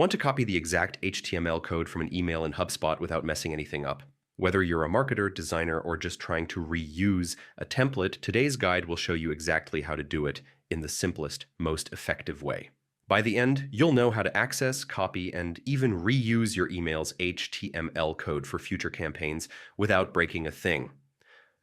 Want to copy the exact HTML code from an email in HubSpot without messing anything up? Whether you're a marketer, designer, or just trying to reuse a template, today's guide will show you exactly how to do it in the simplest, most effective way. By the end, you'll know how to access, copy, and even reuse your email's HTML code for future campaigns without breaking a thing.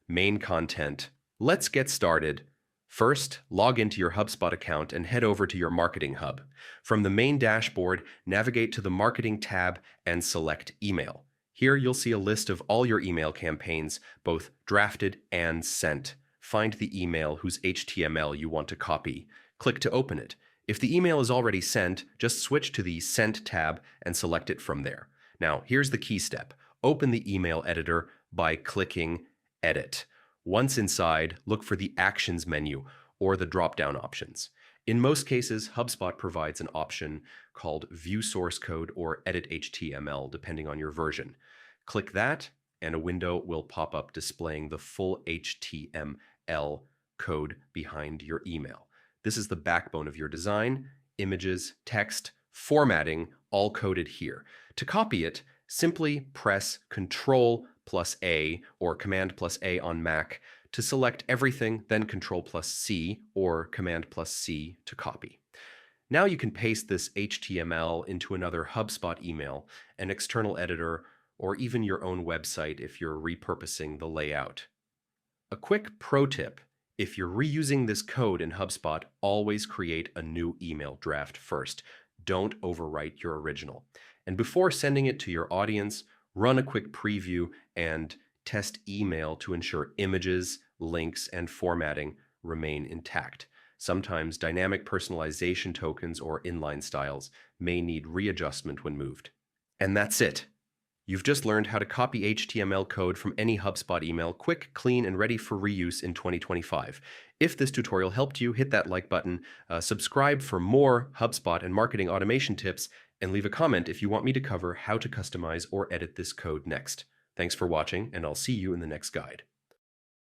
Main content. Let's get started. First, log into your HubSpot account and head over to your Marketing Hub. From the main dashboard, navigate to the Marketing tab and select Email. Here you'll see a list of all your email campaigns, both drafted and sent. Find the email whose HTML you want to copy. Click to open it. If the email is already sent, just switch to the Sent tab and select it from there. Now, here's the key step. Open the email editor by clicking Edit. Once inside, look for the Actions menu or the drop-down options. In most cases, HubSpot provides an option called View Source Code or Edit HTML, depending on your version. Click that, and a window will pop up displaying the full HTML code behind your email. This is the backbone of your design, images, text, formatting, all coded here. To copy it, simply press Ctrl+A or Command+A on Mac to select everything, then Ctrl+C or Command+C to copy. Now you can paste this HTML into another HubSpot email, an external editor, or even your own website if you're repurposing the layout. A quick pro tip: if you're reusing this code in HubSpot, always create a new email draft first. Don't overwrite your original. And before sending it to your audience, run a quick preview and test email to ensure images, links, and formatting remain intact. Sometimes dynamic personalization tokens or inline styles may need readjustment when moved. And that's it. You've just learned how to copy HTML code from any HubSpot email, quick, clean, and ready for reuse in 2025. If this tutorial helped you, hit that like button, subscribe for more HubSpot and marketing automation tips, and leave a comment if you want me to cover how to customize or edit this code next. Thanks for watching, and I'll see you in the next guide.